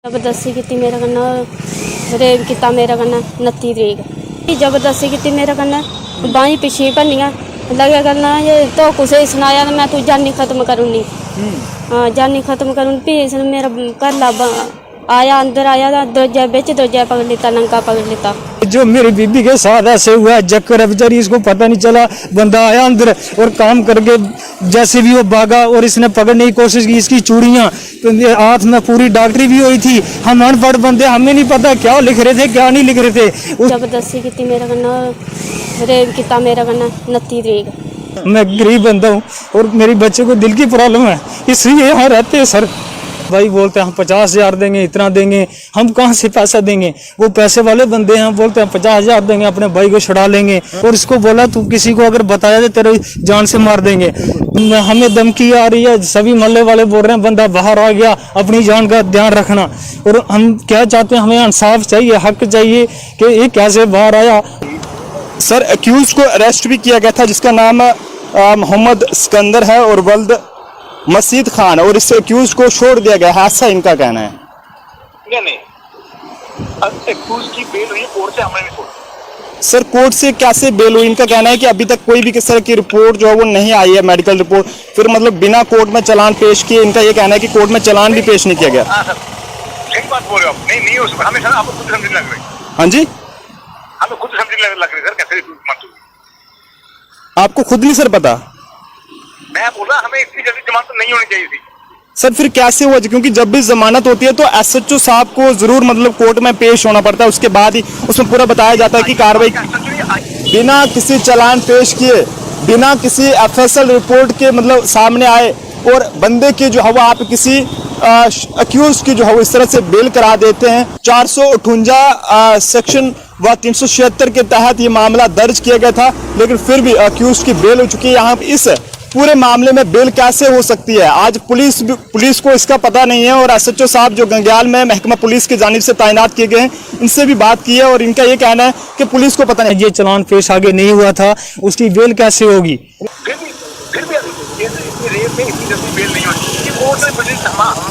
जबरदस्ती की मेरे कन्नै रेप किया मेरे कन्नै 29 तरीक जबरदस्ती की मेरे कन्नै बाहीं पिछी भन्नियां लगे करना ये तो कुछ सुनाया तो मैं तू जानी खत्म करूँगी हाँ जानी खत्म करूँ भी इसने मेरा घर ला आया अंदर आया दरवाजा बिच दरवाजा पकड़ लेता नंगा पकड़ लेता। जो मेरी बीबी के साथ ऐसे हुआ है जक्कर है बेचारी इसको पता नहीं चला बंदा आया अंदर और काम करके जैसे भी वो भागा और इसने पकड़ने की कोशिश की इसकी चूड़ियां हाथ में पूरी डॉक्टरी भी हुई थी। हम अनपढ़ बंदे हमें नहीं पता क्या लिख रहे थे क्या नहीं लिख रहे थे। जबरदस्ती की मेरे कन्नै रेप किया मेरे कन्नै 29 तरीक। मैं गरीब बंदा हूँ और मेरी बच्चे को दिल की प्रॉब्लम है इसलिए यहाँ रहते हैं सर। भाई बोलते हैं हम 50,000 देंगे इतना देंगे हम कहाँ से पैसा देंगे। वो पैसे वाले बंदे हैं बोलते हैं 50,000 देंगे अपने भाई को छुड़ा लेंगे और इसको बोला तू किसी को अगर बताया तो तेरे जान से मार देंगे। हमें धमकी आ रही है सभी मोहल्ले वाले बोल रहे हैं बंदा बाहर आ गया अपनी जान का ध्यान रखना। और हम क्या चाहते हैं हमें इंसाफ चाहिए हक चाहिए कि ये कैसे बाहर आया। सर एक्यूज को अरेस्ट भी किया गया था जिसका नाम मोहम्मद सिकंदर है और वल्द मसीद खान और इस एक्यूज को छोड़ दिया गया है ऐसा इनका कहना है। नहीं एक्यूज की बेल हुई कोर्ट से हमने नहीं छोड़ी। सर कोर्ट से कैसे बेल हुई इनका कहना है कि अभी तक कोई भी किस तरह की रिपोर्ट जो है वो नहीं आई है मेडिकल रिपोर्ट फिर मतलब बिना कोर्ट में चालान पेश किए इनका ये कहना है कि कोर्ट में चालान भी पेश नहीं किया गया। सही बात बोल रहे हो आप। नहीं हो सकता हमें सर आपको खुद समझने लग रही। हाँ जी हमें खुद समझने लग रही सर कैसे आपको खुद नहीं सर पता। मैं बोल रहा हमें इतनी जल्दी जमानत नहीं होनी चाहिए थी। सर फिर कैसे हुआ क्योंकि जब भी जमानत होती है तो एसएचओ साहब को जरूर मतलब कोर्ट में पेश होना पड़ता है उसके बाद ही उसमें पूरा बताया जाता है कि कार्रवाई बिना किसी चालान पेश किए बिना किसी एफएसएल रिपोर्ट के मतलब सामने आए और बंदे की जो है वो आप किसी अक्यूज की जो है वो इस तरह से बेल करा देते हैं। 458 सेक्शन व 376 के तहत ये मामला दर्ज किया गया था लेकिन फिर भी अक्यूज की बेल हो चुकी है। यहाँ इस पूरे मामले में बेल कैसे हो सकती है आज पुलिस को इसका पता नहीं है और एसएचओ साहब जो गंगयाल में महकमा पुलिस की जानिब से तैनात किए गए हैं इनसे भी बात की है और इनका ये कहना है कि पुलिस को पता नहीं। ये चालान पेश आगे नहीं हुआ था उसकी बेल कैसे होगी। फिर भी रेप में इतनी जल्दी बेल नहीं होती कोर्ट में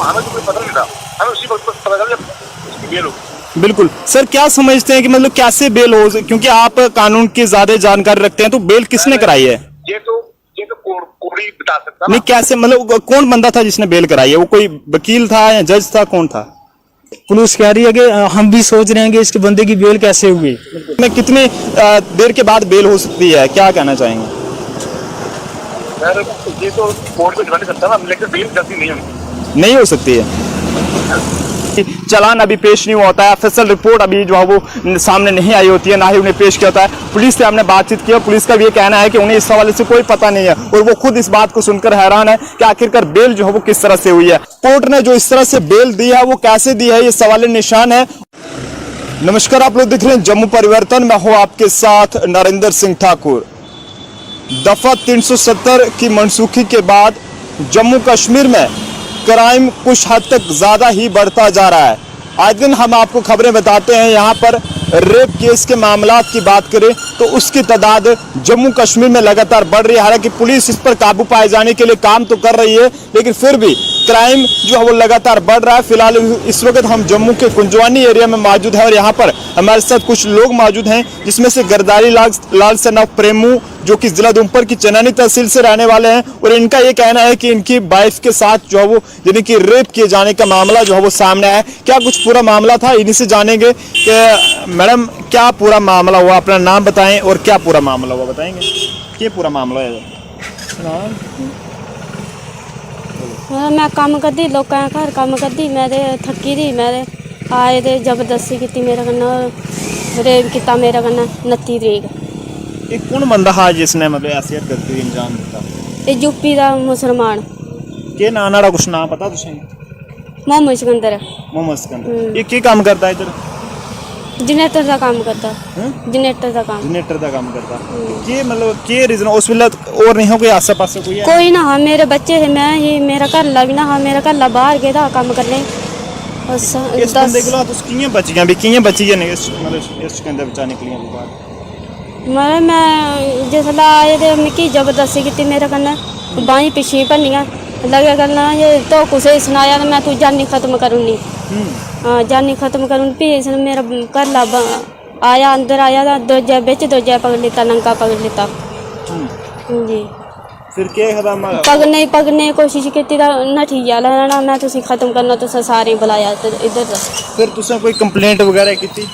हमें तो कोई पता नहीं था हमें उसी वक्त पता चला जब उसकी बेल होगी। बिल्कुल सर क्या समझते हैं कि मतलब कैसे बेल हो क्योंकि आप कानून की ज्यादा जानकारी रखते हैं तो बेल किसने कराई है। ये तो कोर्ट ही बता सकता नहीं कैसे मतलब कौन बंदा था जिसने बेल कराई है वो कोई वकील था या जज था कौन था। पुलिस कह रही है कि हम भी सोच रहे हैं कि इसके बंदे की बेल कैसे हुई। मैं कितने देर के बाद बेल हो सकती है क्या कहना चाहेंगे। सर ये तो कोर्ट को डिपेंड करता है ना लेकिन बेल जल्दी नहीं हो सकती है। चालान अभी पेश नहीं हुआ होता है एफएसएल रिपोर्ट अभी जो है वो सामने नहीं आई होती है ना ही उन्हें पेश किया होता है। पुलिस से हमने बातचीत की पुलिस का भी ये कहना है कि उन्हें इस हवाले से कोई पता नहीं है और वो खुद इस बात को सुनकर हैरान है कि आखिरकार बेल जो है वो किस तरह से हुई है। कोर्ट ने जो इस तरह से बेल दी है वो कैसे दी है ये सवाल निशान है। नमस्कार आप लोग देख रहे हैं जम्मू परिवर्तन मैं हूँ आपके साथ नरेंद्र सिंह ठाकुर। दफा 370 की मनसूखी के बाद जम्मू कश्मीर में क्राइम कुछ हद तक ज्यादा ही बढ़ता जा रहा है। आज दिन हम आपको खबरें बताते हैं यहाँ पर रेप केस के मामला की बात करें तो उसकी तादाद जम्मू कश्मीर में लगातार बढ़ रही है। हालांकि पुलिस इस पर काबू पाए जाने के लिए काम तो कर रही है लेकिन फिर भी क्राइम जो है वो लगातार बढ़ रहा है। फिलहाल इस वक्त हम जम्मू के कुंजवानी एरिया में मौजूद है और यहाँ पर हमारे साथ कुछ लोग मौजूद हैं जिसमें से गर्दारी लाल सन ऑफ प्रेमू जो कि जिला उधमपुर की चनैनी तहसील से रहने वाले हैं और इनका ये कहना है कि इनकी वाइफ के साथ जो है वो यानी कि रेप किए जाने का मामला जो है वो सामने आया। क्या कुछ पूरा मामला था इन्हीं से जानेंगे कि मैडम क्या पूरा मामला हुआ अपना नाम बताएं और क्या पूरा मामला हुआ बताएंगे क्या पूरा मामला है। मैं काम करती लोगों घर काम करती मैं थकी दी मैं आए ते जबरदस्ती की मेरे कन्नै रेप किया मेरे कन्नै 29 तरीक। ये कौन बंदा हा जिसने मतलब ऐसी हरकत की अंजाम दिता। ये यूपी का मुसलमान के नाम नाड़ा कुछ नाम पता तुझे। मोहम्मद सिकंदर। मोहम्मद सिकंदर ये क्या काम करता है इधर। जनरेटर का काम करता जनरेटर का काम करता ये मतलब के रीजन उस वेले और नहीं हो कोई आस पास कोई ना हाँ मेरे बच्चे है मैं ही मेरा घर ला भी ना हाँ मेरा घर ला बाहर गया था काम करने इस बंदे कोला तुस कियां बचियां भी कियां बची ने इस मतलब इस कंदे बचाने के लिए बाद मैं जिसलै आए ते मिकी जबरदस्ती की मेरे कन्नै बाहीं पिछी भन्नियां लगे करना ये तो कुछ ही सुनाया तो मैं तू जानी खत्म करूँगी। हाँ जानी खत्म करूँ भी इसने मेरा घर ला आया अंदर आया था दोजा बिच दोजा पकड़ लेता नंगा पकड़ लेता जी। फिर क्या कदम पगने की कोशिश की नठी जाना मैं तुसी खत्म करना तुसा सारे बुलाया इधर फिर तुसा कोई कंप्लेंट वगैरह की थी?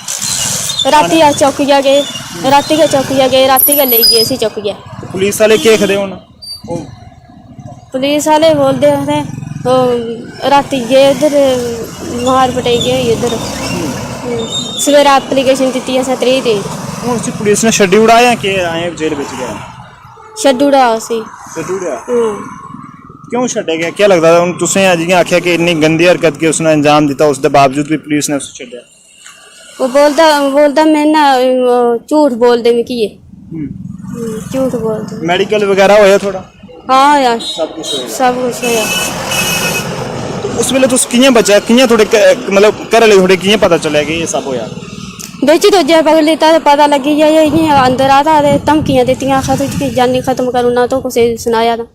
राती अस चौकिया गए राती के चौकिया गए राती के ले गए चौकिया। पुलिस वाले क्या खड़े होना? पुलिस वाले बोलते हैं राती गए उधर मार पटाई गए इधर सवेरा एप्लीकेशन दी असें 3 दिन ਹੁਣ ਸੀ ਪੁਲਿਸ ਨੇ ਛੱਡੀ ਉਡਾਇਆ ਕਿ ਆਏ ਜੇਲ੍ਹ ਵਿੱਚ ਗਏ? छड्डूड़ा सी ਛੱਡੀ ਉਡਾਇਆ क्यों छड्डे गया? क्या लगता है तुसें जियां आख्या कि इन्नी गंदी हरकत के उसने अंजाम दिता उसके बावजूद भी पुलिस ने उसे छड्डिया? वो बोलता मैं ना झूठ बोलदे मिकी ये झूठ बोलदे। मेडिकल वगैरह होया थोड़ा? हाँ यार सब कुछ होया। सब कुछ होया। तो उस वेले तुस कियां बचा कियां थोड़े मतलब घर वाले थोड़े कियां पता चलिया कि ये सब होया? बिच दोजा पकड़ लेता तो पता लगी जाए इयां अंदर आता ते धमकियां दित्तियां खत्म की जानी खत्म करूँ ना तो कुछ सुनाया था।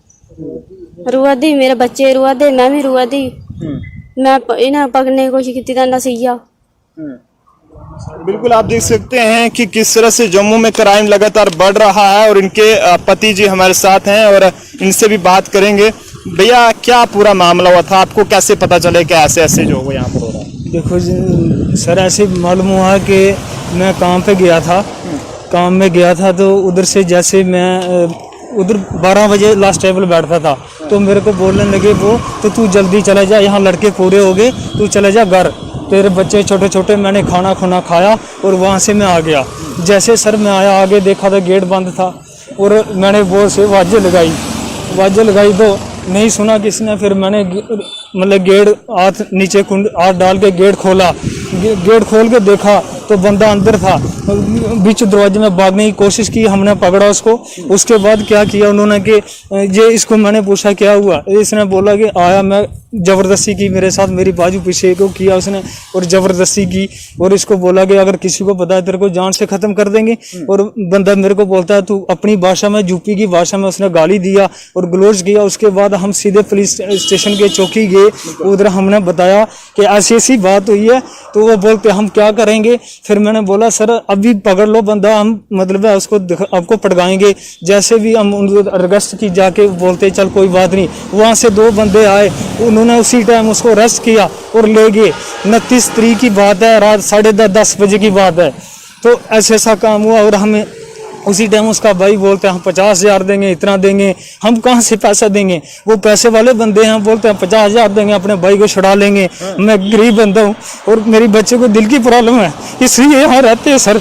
रुआ दी मेरे बच्चे रुआ दे मैं भी रुआ दी मैं इन्हें पकड़ने की कोशिश की नसीया। बिल्कुल आप देख सकते हैं कि किस तरह से जम्मू में क्राइम लगातार बढ़ रहा है और इनके पति जी हमारे साथ हैं और इनसे भी बात करेंगे। भैया क्या पूरा मामला हुआ था? आपको कैसे पता चले कि ऐसे ऐसे जो हो यहाँ पर हो रहा है? देखो सर ऐसे मालूम हुआ कि मैं काम पे गया था काम में गया था तो उधर से जैसे मैं उधर 12 बजे लास्ट टेबल बैठता था तो मेरे को बोलने लगे वो तो तू जल्दी चला जा यहाँ लड़के पूरे हो गए तू चले जा घर तेरे बच्चे छोटे छोटे। मैंने खाना खुना खाया और वहाँ से मैं आ गया। जैसे सर मैं आया आगे देखा तो गेट बंद था और मैंने वो से वाजे लगाई तो नहीं सुना किसने। फिर मैंने मतलब गेट हाथ डाल के गेट खोला गेट खोल के देखा तो बंदा अंदर था बीच दरवाजे में भागने की कोशिश की हमने पकड़ा उसको। उसके बाद क्या किया उन्होंने कि ये इसको मैंने पूछा क्या हुआ इसने बोला कि आया मैं ज़बरदस्ती की मेरे साथ मेरी बाजू पीछे को किया उसने और ज़बरदस्ती की और इसको बोला कि अगर किसी को पता है तेरे को जान से ख़त्म कर देंगे। और बंदा मेरे को बोलता है तू अपनी भाषा में यूपी की भाषा में उसने गाली दिया और ग्लोज किया। उसके बाद हम सीधे पुलिस स्टेशन के चौकी गए उधर हमने बताया कि ऐसी ऐसी बात हुई है तो वो बोलते हम क्या करेंगे। फिर मैंने बोला सर अभी पकड़ लो बंदा हम मतलब है उसको आपको पटकाएंगे जैसे भी हम अरेस्ट की जाके बोलते चल कोई बात नहीं। वहाँ से 2 बंदे आए उन्होंने उसी टाइम उसको अरेस्ट किया और ले गए। 29 तारीख की बात है रात 10:30 बजे की बात है। तो ऐसा काम हुआ और हमें उसी टाइम उसका भाई बोलते हैं हम 50,000 देंगे इतना देंगे। हम कहाँ से पैसा देंगे? वो पैसे वाले बंदे हैं बोलते हैं 50,000 देंगे अपने भाई को छुड़ा लेंगे। मैं गरीब बंदा हूँ और मेरे बच्चे को दिल की प्रॉब्लम है इसलिए यहाँ रहते हैं सर।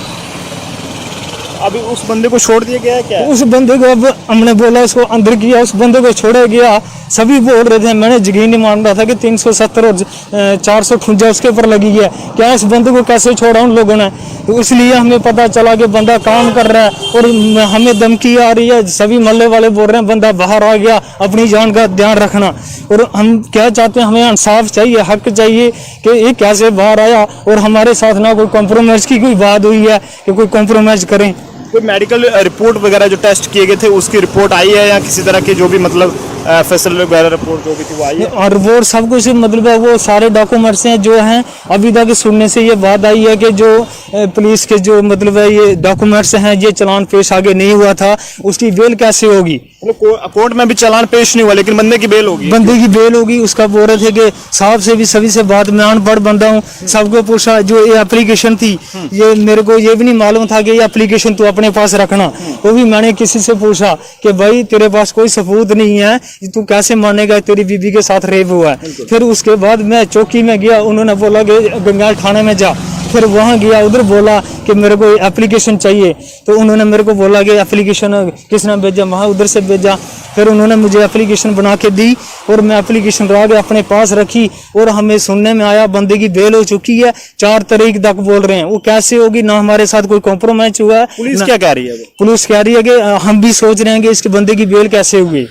अभी उस बंदे को छोड़ दिया गया है क्या? उस बंदे को अब हमने बोला उसको अंदर किया उस बंदे को छोड़ा गया। सभी बोल रहे थे मैंने यकीन नहीं मान रहा था कि 370 और 400 खुंजा उसके ऊपर लगी है क्या इस बंदे को कैसे छोड़ा उन लोगों ने। तो इसलिए हमें पता चला कि बंदा काम कर रहा है और हमें धमकी आ रही है। सभी मोहल्ले वाले बोल रहे हैं बंदा बाहर आ गया अपनी जान का ध्यान रखना। और हम क्या चाहते हैं हमें इंसाफ चाहिए हक चाहिए कि ये कैसे बाहर आया और हमारे साथ ना कोई कॉम्प्रोमाइज की कोई बात हुई है कि कोई कॉम्प्रोमाइज करें। कोई मेडिकल रिपोर्ट वगैरह जो टेस्ट किए गए थे उसकी रिपोर्ट आई है या किसी तरह की जो भी मतलब फैसिलिटी वगैरह रिपोर्ट जो भी थी वो आई है? और वो सब कुछ मतलब है वो सारे डॉक्यूमेंट्स हैं जो हैं। अभी तक सुनने से ये बात आई है कि जो पुलिस के जो मतलब है ये डॉक्यूमेंट्स हैं ये चालान पेश आगे नहीं हुआ था उसकी बेल कैसे होगी? मतलब कोर्ट में भी चालान पेश नहीं हुआ लेकिन बंदे की बेल होगी। बंदे की बेल होगी। उसका बोल रहे थे कि साहब से भी सभी से बात मैं अनपढ़ बंदा हूँ सबको पूछा जो ये एप्लीकेशन थी ये मेरे को ये भी नहीं मालूम था कि ये एप्लीकेशन तू अपने पास रखना। वो भी मैंने किसी से पूछा कि भाई तेरे पास कोई सबूत नहीं है तू कैसे मानेगा तेरी बीबी के साथ रेप हुआ है। फिर उसके बाद मैं चौकी में गया उन्होंने बोला कि गंगाल थाने में जा। फिर वहाँ गया उधर बोला कि मेरे को एप्लीकेशन चाहिए तो उन्होंने मेरे को बोला कि एप्लीकेशन किसने भेजा वहाँ उधर से भेजा। फिर उन्होंने मुझे एप्लीकेशन बना के दी और मैं एप्लीकेशन ला के अपने पास रखी और हमें सुनने में आया बंदे की बेल हो चुकी है 4 तारीख तक बोल रहे हैं। वो कैसे होगी ना हमारे साथ कोई कॉम्प्रोमाइज हुआ है। पुलिस क्या कह रही है? पुलिस कह रही है कि हम भी सोच रहे हैं कि इसके बंदे की बेल कैसे हुई।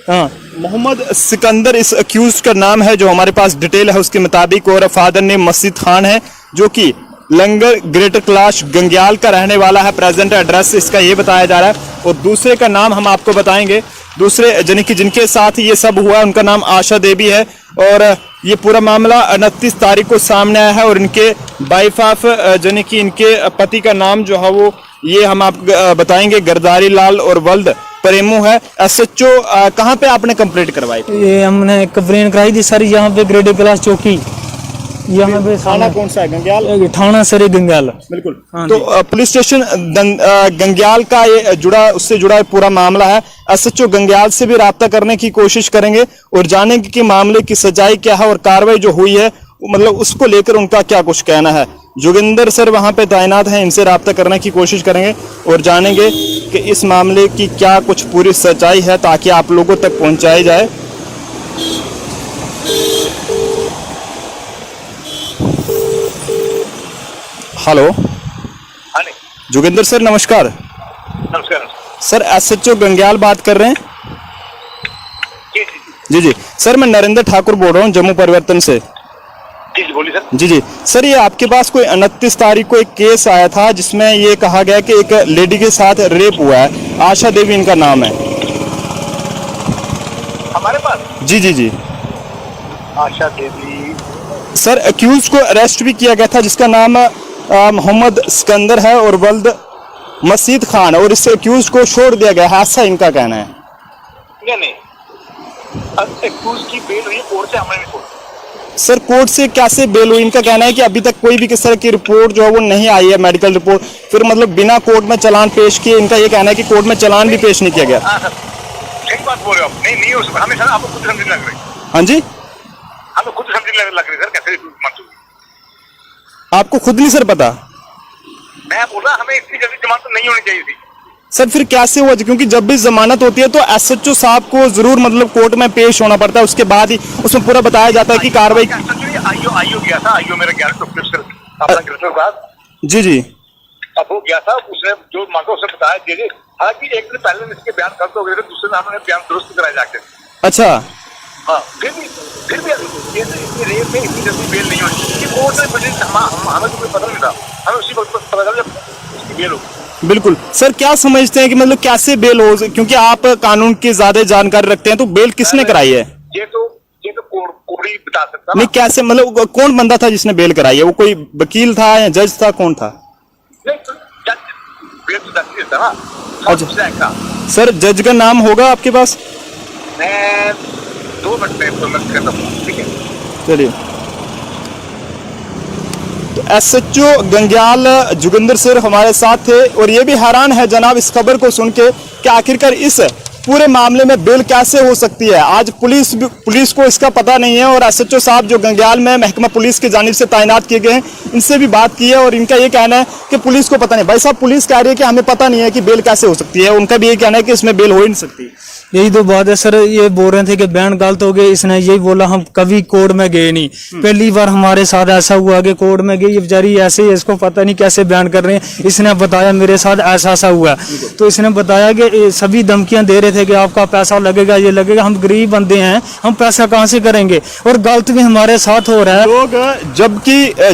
हाँ मोहम्मद सिकंदर इस अक्यूज का नाम है जो हमारे पास डिटेल है उसके मुताबिक और फादर नेम मस्जिद खान है जो कि लंगर ग्रेटर कैलाश गंग्याल का रहने वाला है। प्रेजेंट एड्रेस इसका ये बताया जा रहा है और दूसरे का नाम हम आपको बताएंगे। दूसरे जिनके साथ ये सब हुआ उनका नाम आशा देवी है और ये पूरा मामला 29 तारीख को सामने आया है और इनके वाइफ ऑफ यानी कि इनके पति का नाम जो है वो ये हम आपको बताएंगे गरदारी लाल और वल्द प्रेमू है। SHO कहाँ पे आपने कंप्लेंट करवाई थी? ये हमने कंप्लेन कराई थी सर यहाँ पे ग्रेटर कैलाश चौकी, यहाँ पे थाना कौन सा है? गंग्याल थाना सर गंग्याल। बिल्कुल। हाँ तो पुलिस स्टेशन गंग्याल का ये उससे जुड़ा पूरा मामला है। SHO गंग्याल से भी राब्ता करने की कोशिश करेंगे और जानेंगे कि मामले की सच्चाई क्या है और कार्रवाई जो हुई है मतलब उसको लेकर उनका क्या कुछ कहना है। जोगिंदर सर वहां पे तैनात हैं, इनसे राब्ता करने की कोशिश करेंगे और जानेंगे कि इस मामले की क्या कुछ पूरी सच्चाई है ताकि आप लोगों तक पहुंचाई जाए। हेलो, हाँ नहीं, जोगिंदर सर नमस्कार। नमस्कार सर SHO गंग्याल बात कर रहे हैं? जी जी जी सर, मैं नरेंद्र ठाकुर बोल रहा हूँ जम्मू परिवर्तन से। जी जी बोलिए सर। जी सर, ये आपके पास कोई 29 तारीख को एक केस आया था जिसमें ये कहा गया कि एक लेडी के साथ रेप हुआ है, आशा देवी इनका नाम है। हमारे पास जी आशा देवी सर, अक्यूज को अरेस्ट भी किया गया था जिसका नाम मोहम्मद सिकंदर है और वल्द मसीद खान, और इस अक्यूज को छोड़ दिया गया है, ऐसा इनका कहना है। नहीं एक्यूज की बेल हुई कोर्ट से, हमने नहीं छोड़ा। सर कोर्ट से कैसे बेल हुई? इनका कहना है कि अभी तक कोई भी किस तरह की रिपोर्ट जो है वो नहीं आई है, मेडिकल रिपोर्ट, फिर मतलब बिना कोर्ट में चालान पेश किए। इनका ये कहना है कि कोर्ट में चालान भी पेश नहीं किया गया। हाँ सर, ठीक बात बोल रहे हो आप। नहीं हो सकता, हमें सर आपको खुद समझने लग रही, हाँ जी, हमें खुद समझने लग रही सर, कैसे मंजूर आपको खुद नहीं सर पता? मैं बोल रहा हमें इतनी जल्दी जमानत नहीं होनी चाहिए थी सर। फिर कैसे हुआ? क्योंकि जब भी जमानत होती है तो SHO साहब को जरूर मतलब कोर्ट में पेश होना पड़ता है, उसके बाद ही उसमें पूरा बताया जाता है कि कार्रवाई। आईओ गया था, आईओ मेरा 11 अपना गिरफ्तार बाद जी अब वो गया था, उसने जो मांगा उसने बताया दीजिए। हालांकि एक दिन पहले इसके बयान गलत हो गए थे, दूसरे दिन हमने बयान दुरुस्त कराया जाके। अच्छा, हाँ, फिर भी इतनी रेप में इतनी जल्दी बेल नहीं होनी। कोर्ट ने हमें तो कोई पता नहीं था, हमें उसी वक्त पता चला जब उसकी बेल हो। बिल्कुल सर, क्या समझते हैं कि मतलब कैसे बेल हो? क्योंकि आप कानून की ज्यादा जानकारी रखते हैं, तो बेल किसने कराई है? ये तो कोर्ट ही बता सकता नहीं, कैसे मतलब कौन बंदा था जिसने बेल कराई है? वो कोई वकील था या जज था, कौन था? नहीं तो बेल तो जज देता ना। अच्छा सर, जज का नाम होगा आपके पास? मैं 2 मिनट में करता हूँ, ठीक है? चलिए। तो SHO गंग्याल जोगिंदर सर हमारे साथ थे और ये भी हैरान है जनाब इस खबर को सुन के कि आखिरकार इस पूरे मामले में बेल कैसे हो सकती है। आज पुलिस को इसका पता नहीं है और SHO साहब जो गंग्याल में महकमा पुलिस की जानिब से तैनात किए गए हैं, इनसे भी बात की है और इनका ये कहना है कि पुलिस को पता नहीं। भाई साहब, पुलिस कह रही है कि हमें पता नहीं है कि बेल कैसे हो सकती है, उनका भी ये कहना है कि इसमें बेल हो ही नहीं सकती। यही तो बात है सर, ये बोल रहे थे कि बयान गलत हो गए। इसने यही बोला हम कभी कोर्ट में गए नहीं, पहली बार हमारे साथ ऐसा हुआ कि कोर्ट में गई। ये बेचारी ऐसे ही, इसको पता नहीं कैसे बयान कर रहे हैं। इसने बताया मेरे साथ ऐसा हुआ, तो इसने बताया कि सभी धमकियां दे रहे थे कि आपका पैसा लगेगा, ये लगेगा। हम गरीब बंदे हैं, हम पैसा कहाँ से करेंगे, और गलत भी हमारे साथ हो रहा है। लोग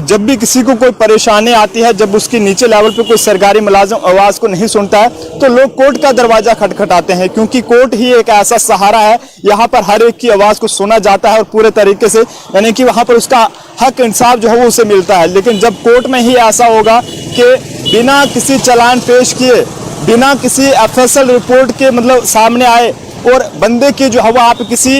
जब भी किसी को कोई परेशानी आती है, जब उसकी नीचे लेवल पे कोई सरकारी मुलाजिम आवाज को नहीं सुनता है, तो लोग कोर्ट का दरवाजा खटखटाते हैं, क्योंकि कोर्ट ही एक ऐसा सहारा है। यहाँ पर हर एक की आवाज को सुना जाता है और पूरे तरीके से, यानी कि वहां पर उसका हक इंसाफ जो है वो उसे मिलता है। लेकिन जब कोर्ट में ही ऐसा होगा कि बिना किसी चालान पेश किए, बिना किसी FSL रिपोर्ट के मतलब सामने आए और बंदे की जो है वो आप किसी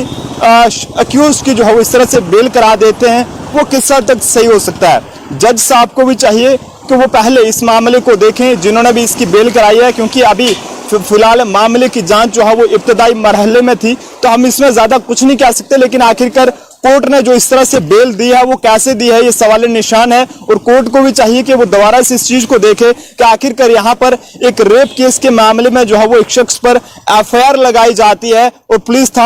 अक्यूज की जो है वो इस तरह से बेल करा देते हैं, वो किस हद तक सही हो सकता है? जज साहब को भी चाहिए कि वो पहले इस मामले को देखें जिन्होंने भी इसकी बेल कराई है, क्योंकि अभी फिलहाल मामले की जांच जो है वो इब्तदाई मरहले में थी, तो हम इसमें ज्यादा कुछ नहीं कह सकते। लेकिन आखिरकार कोर्ट ने जो इस तरह से बेल दी है वो कैसे दी है, ये सवाल निशान है। और कोर्ट को भी चाहिए कि वो दोबारा से इस चीज को देखे कि आखिरकार यहाँ पर एक रेप केस के मामले में जो है वो एक शख्स पर FIR लगाई जाती है और पुलिस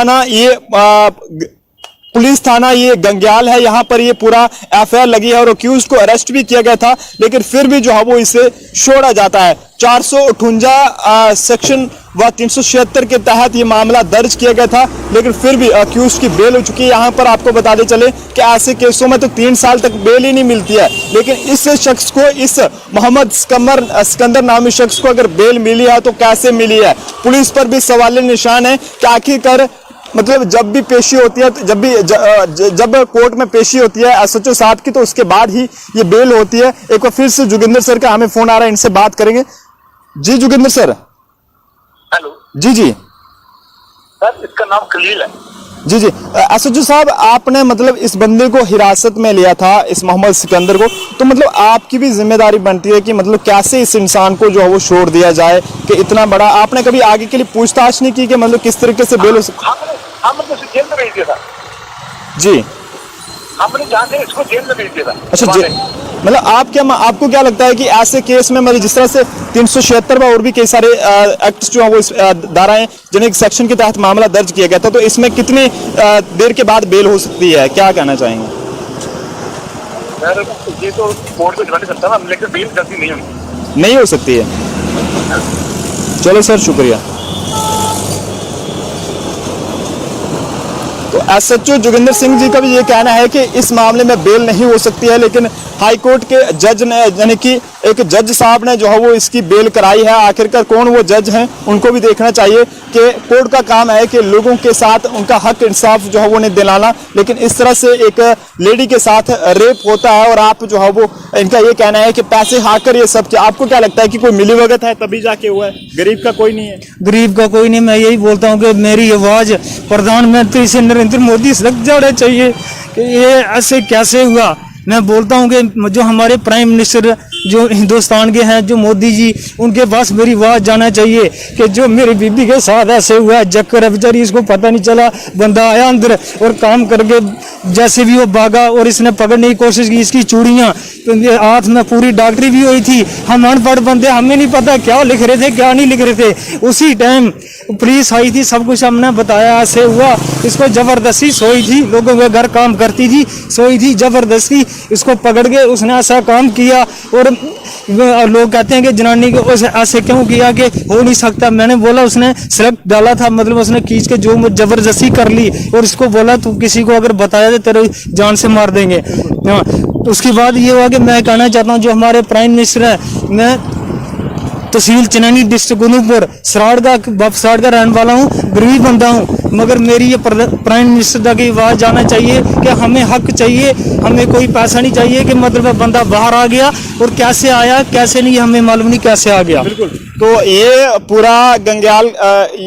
थाना ये गंग्याल है, यहाँ पर ये पूरा FIR लगी है और अक्यूज को अरेस्ट भी किया गया था, लेकिन फिर भी जो है वो इसे छोड़ा जाता है। 458 सेक्शन वह 376 के तहत ये मामला दर्ज किया गया था, लेकिन फिर भी अक्यूज की बेल हो चुकी है। यहाँ पर आपको बताते चले कि ऐसे केसों में तो 3 साल तक बेल ही नहीं मिलती है, लेकिन इस शख्स को, इस मोहम्मद सिकंदर नामी शख्स को अगर बेल मिली है तो कैसे मिली है। पुलिस पर भी सवालिया निशान है कि आखिरकार मतलब जब भी पेशी होती है, जब कोर्ट में पेशी होती है एसएचओ साहब की, तो उसके बाद ही ये बेल होती है। एक बार फिर से जोगिंदर सर का हमें फोन आ रहा है, इनसे बात करेंगे। जी जोगिंदर सर। हेलो जी जी सर, इसका नाम खलील है। जी जी एसएचओ साहब, आपने मतलब इस बंदे को हिरासत में लिया था, इस मोहम्मद सिकंदर को, तो मतलब आपकी भी जिम्मेदारी बनती है कि मतलब कैसे इस इंसान को जो है वो छोड़ दिया जाए कि इतना बड़ा। आपने कभी आगे के लिए पूछताछ नहीं की कि मतलब किस तरीके से बेल हो सकती? हमने उसे जेल में भेज दिया था जी, हमने जाके इसको जेल में भेज दिया था। अच्छा जी, मतलब आपको क्या लगता है कि ऐसे केस में मतलब जिस तरह से 376 में और भी कई सारे एक्ट जो है वो धाराएं जिन्हें सेक्शन के तहत मामला दर्ज किया गया था, तो इसमें कितनी देर के बाद बेल हो सकती है, क्या कहना चाहेंगे? सर ये तो कोर्ट को डिपेंड करता है ना, लेकिन बेल जल्दी नहीं हो सकती है। चलो सर, शुक्रिया। तो एसएचओ जोगिंदर सिंह जी का भी ये कहना है कि इस मामले में बेल नहीं हो सकती है, लेकिन हाई कोर्ट के जज ने, यानी कि एक जज साहब ने जो है वो इसकी बेल कराई है। आखिरकार कौन वो जज हैं, उनको भी देखना चाहिए कि कोर्ट का काम है कि लोगों के साथ उनका हक इंसाफ जो है वो नहीं दिलाना, लेकिन इस तरह से एक लेडी के साथ रेप होता है और आप जो है वो, इनका ये कहना है कि पैसे हाकर ये सब किया। आपको क्या लगता है कि कोई मिलीभगत है तभी जाके हुआ है? गरीब का कोई नहीं है, गरीब का कोई नहीं। मैं यही बोलता हूँ कि मेरी आवाज प्रधानमंत्री से नरेंद्र मोदी से लग जाना चाहिए कि ये ऐसे कैसे हुआ। मैं बोलता हूँ कि जो हमारे प्राइम मिनिस्टर जो हिंदुस्तान के हैं, जो मोदी जी, उनके पास मेरी आवाज़ जाना चाहिए कि जो मेरी बीबी के साथ ऐसे हुआ है, जक्कर है बेचारी, इसको पता नहीं चला, बंदा आया अंदर और काम करके जैसे भी वो भागा और इसने पकड़ने की कोशिश की। इसकी चूड़ियाँ, क्योंकि हाथ में पूरी डॉक्टरी भी हुई थी। हम अनपढ़ बंदे, हमें नहीं पता क्या लिख रहे थे क्या नहीं लिख रहे थे। उसी टाइम पुलिस आई थी, सब कुछ हमने बताया, ऐसे हुआ। इसको जबरदस्ती सोई थी, लोगों के घर काम करती थी, सोई थी, जबरदस्ती इसको पकड़ के उसने ऐसा काम किया। और लोग कहते हैं कि जनानी को ऐसे क्यों किया कि हो नहीं सकता। मैंने बोला उसने सिलेक्ट डाला था, मतलब उसने खींच के जो जबरदस्ती कर ली और इसको बोला तू किसी को अगर बताया तो तेरे जान से मार देंगे। उसके बाद ये हुआ कि मैं कहना चाहता हूँ जो हमारे प्राइम मिनिस्टर है, मैं तहसील चनैनी डिस्ट्रिक्ट गुनूपुर सराड़ का रहने वाला हूँ, गरीब बंदा हूँ, मगर मेरी ये प्राइम मिनिस्टर तक की आवाज़ जाना चाहिए कि हमें हक चाहिए, हमें कोई पैसा नहीं चाहिए कि मतलब बंदा बाहर आ गया और कैसे आया कैसे नहीं हमें मालूम नहीं कैसे आ गया। बिल्कुल। तो ये पूरा गंग्याल,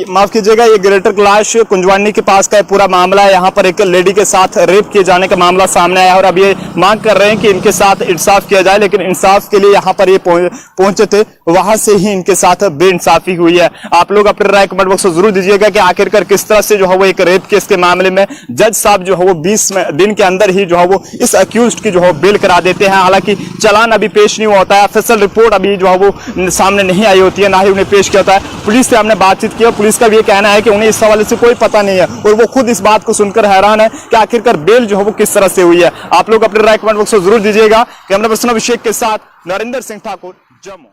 माफ कीजिएगा, ये ग्रेटर कैलाश कुंजवानी के पास का पूरा मामला है। यहाँ पर एक लेडी के साथ रेप किए जाने का मामला सामने आया और अब ये मांग कर रहे हैं कि इनके साथ इंसाफ किया जाए, लेकिन इंसाफ के लिए यहाँ पर ये पहुंचे थे, वहां से ही इनके साथ बेइंसाफी हुई है। आप लोग अपनी राय कमेंट बॉक्स में जरूर दीजिएगा कि आखिरकार किस तरह से जो है वो एक रेप केस के मामले में जज साहब जो है वो 20 दिन के अंदर ही जो है वो इस अक्यूज्ड की जो है बेल करा देते हैं। हालांकि चालान अभी पेश नहीं होता है, ऑफिशियल रिपोर्ट अभी जो है वो सामने नहीं आई होती है, ना ही उन्हें पेश किया होता है। पुलिस से हमने बातचीत की, पुलिस का भी ये कहना है कि उन्हें इस हवाले से कोई पता नहीं है और वो खुद इस बात को सुनकर हैरान है कि आखिरकार बेल जो है वो किस तरह से हुई है। आप लोग अपने राय कमेंट बॉक्स में जरूर दीजिएगा। कैमरा पर्सन अभिषेक के साथ नरेंद्र सिंह ठाकुर, जम्मू।